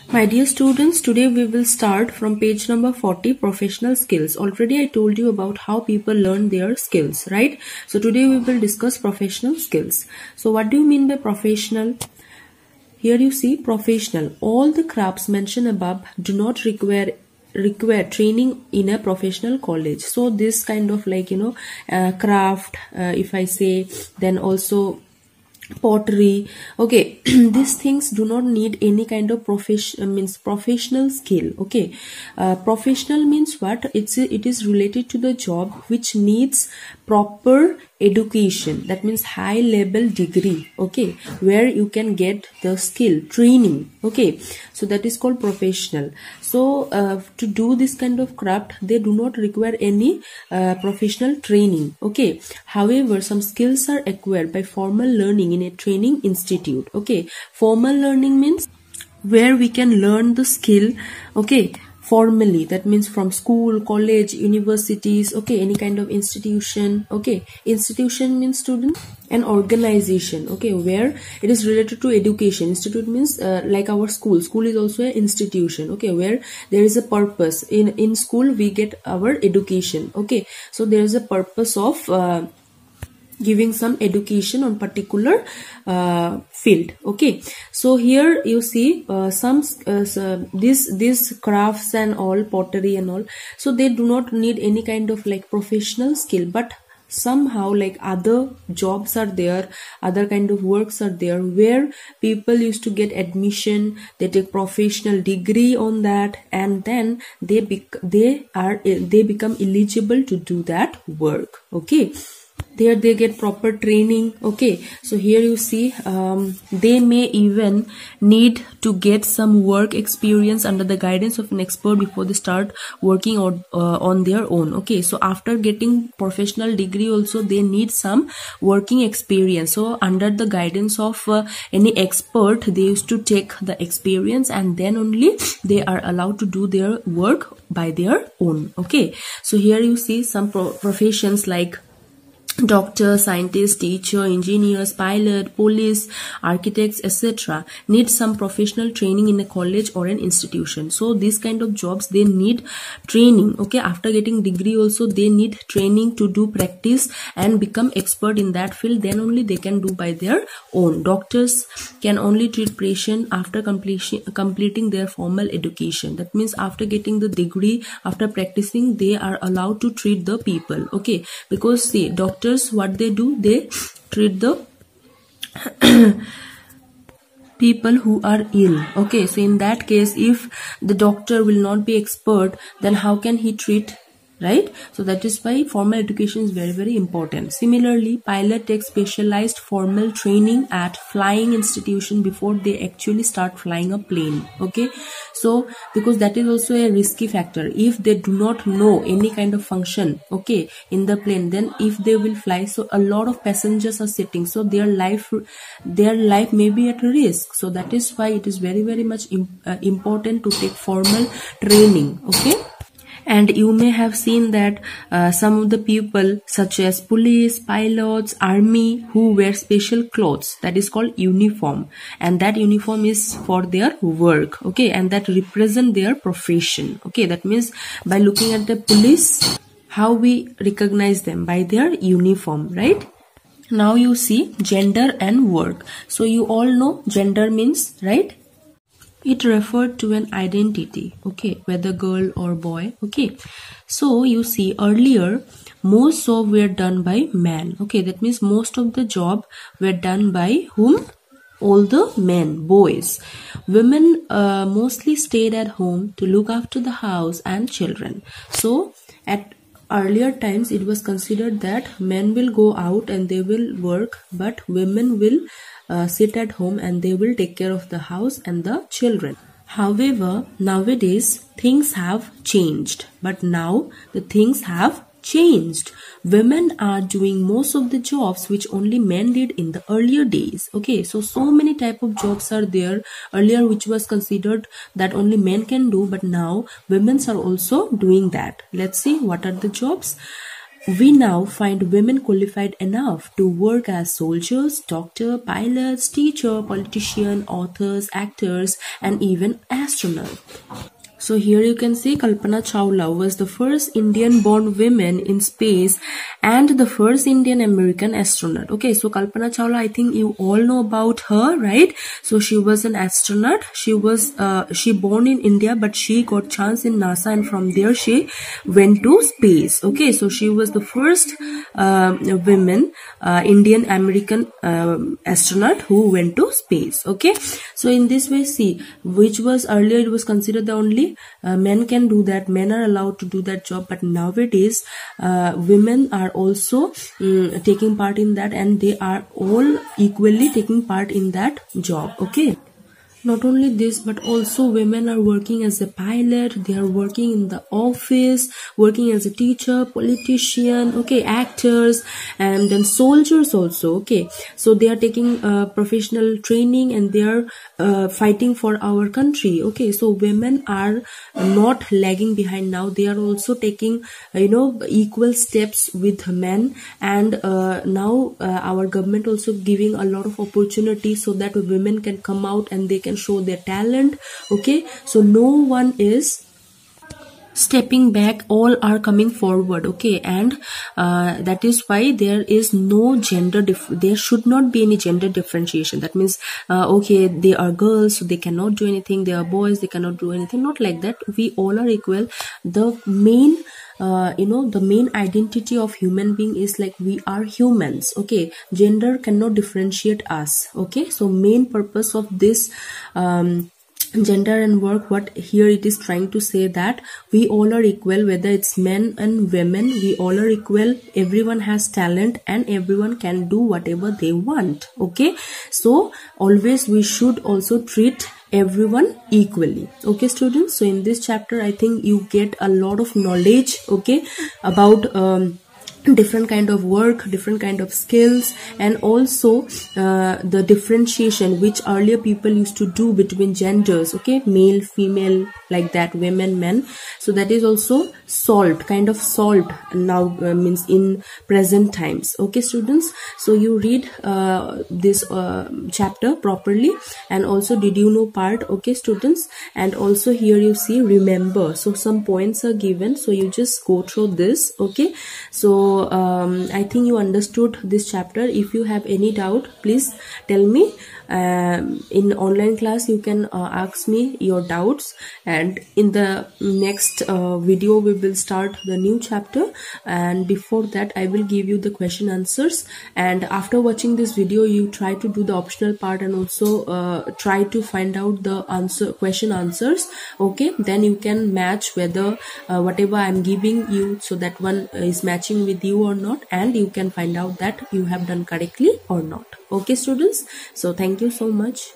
My dear students, today we will start from page number 40, professional skills. Already I told you about how people learn their skills, right? So today we will discuss professional skills. So what do you mean by professional? Here you see professional. All the crafts mentioned above do not require training in a professional college. So this kind of craft, if I say, then also pottery, okay, these things do not need any kind of professional skill. Okay, professional means what? It is related to the job which needs proper education, that means high level degree, okay, where you can get the skill training. Okay, so that is called professional. So to do this kind of craft, they do not require any professional training. Okay, however, some skills are acquired by formal learning in a training institute. Okay, formal learning means where we can learn the skill, okay, formally, that means from school, college, universities, okay, any kind of institution. Okay, institution means student, an organization, okay, where it is related to education. Institute means like our school is also an institution, okay, where there is a purpose. In school we get our education. Okay, so there is a purpose of giving some education on particular field. Okay, so here you see these crafts and all, pottery and all, so they do not need any kind of like professional skill, but somehow like other jobs are there, other kind of works are there, where people used to get admission, they take professional degree on that, and then they become eligible to do that work. Okay, there they get proper training. Okay, so here you see they may even need to get some work experience under the guidance of an expert before they start working on their own. Okay, so after getting professional degree also they need some working experience. So under the guidance of any expert, they used to take the experience, and then only they are allowed to do their work by their own. Okay, so here you see some professions like doctor, scientist, teacher, engineers, pilot, police, architects, etc. need some professional training in a college or an institution. So these kind of jobs, they need training. Okay, after getting degree also they need training to do practice and become expert in that field, then only they can do by their own. Doctors can only treat patient after completing their formal education. That means after getting the degree, after practicing, they are allowed to treat the people. Okay, because see, doctors, what they do, they treat the people who are ill. Okay, so in that case, if the doctor will not be expert, then how can he treat, right? So that is why formal education is very, very important. Similarly, pilot takes specialized formal training at flying institution before they actually start flying a plane. Okay, so because that is also a risky factor. If they do not know any kind of function, okay, in the plane, then if they will fly, so a lot of passengers are sitting, so their life may be at risk. So that is why it is very, very much important to take formal training. Okay, and you may have seen that some of the people such as police, pilots, army, who wear special clothes, that is called uniform, and that uniform is for their work. Okay, and that represent their profession. Okay, that means by looking at the police, how we recognize them? By their uniform, right? Now you see gender and work. So you all know gender means, right? It referred to an identity, okay, whether girl or boy. Okay, so you see earlier most jobs were done by men. Okay, that means most of the job were done by whom? All the men, boys. Women mostly stayed at home to look after the house and children. So at earlier times it was considered that men will go out and they will work, but women will sit at home and they will take care of the house and the children. However, nowadays things have changed, but now the things have changed. Women are doing most of the jobs which only men did in the earlier days. Okay, so many type of jobs are there earlier which was considered that only men can do, but now women are also doing that. Let's see what are the jobs. We now find women qualified enough to work as soldiers, doctor, pilots, teacher, politician, authors, actors, and even astronauts. So here you can see Kalpana Chawla was the first Indian-born woman in space and the first Indian American astronaut. Okay, so Kalpana Chawla, I think you all know about her, right? So she was an astronaut. She was she born in India, but she got chance in NASA, and from there she went to space. Okay, so she was the first woman Indian American astronaut who went to space. Okay, so in this way, see, which was earlier it was considered the only men can do that, men are allowed to do that job, but nowadays women are also taking part in that, and they are all equally taking part in that job. Okay, not only this, but also women are working as a pilot, they are working in the office, working as a teacher, politician, okay, actors, and then soldiers also. Okay, so they are taking professional training, and they are fighting for our country. Okay, so women are not lagging behind now, they are also taking equal steps with men, and now our government also giving a lot of opportunity so that women can come out and they can show their talent. Okay, so no one is stepping back, all are coming forward. Okay, and that is why there is no gender there should not be any gender differentiation. That means okay, they are girls so they cannot do anything, they are boys they cannot do anything. Not like that, we all are equal. The main the main identity of human being is like we are humans. Okay, gender cannot differentiate us. Okay, so main purpose of this gender and work, what here it is trying to say, that we all are equal, whether it's men and women, we all are equal, everyone has talent and everyone can do whatever they want. Okay, so always we should also treat everyone equally. Okay students, so in this chapter I think you get a lot of knowledge, okay, about different kind of work, different kind of skills, and also the differentiation which earlier people used to do between genders. Okay, male, female, like that, women, men. So that is also solved, kind of solved now, means in present times. Okay students, so you read this chapter properly, and also did you know part. Okay students, and also here you see remember, so some points are given, so you just go through this. Okay, so I think you understood this chapter. If you have any doubt, please tell me. In online class you can ask me your doubts, and in the next video we will start the new chapter, and before that I will give you the question answers. And after watching this video, you try to do the optional part and also try to find out the question answers. Okay, then you can match whether whatever I'm giving you, so that one is matching with you or not, and you can find out that you have done correctly or not. Okay students, so thank you so much.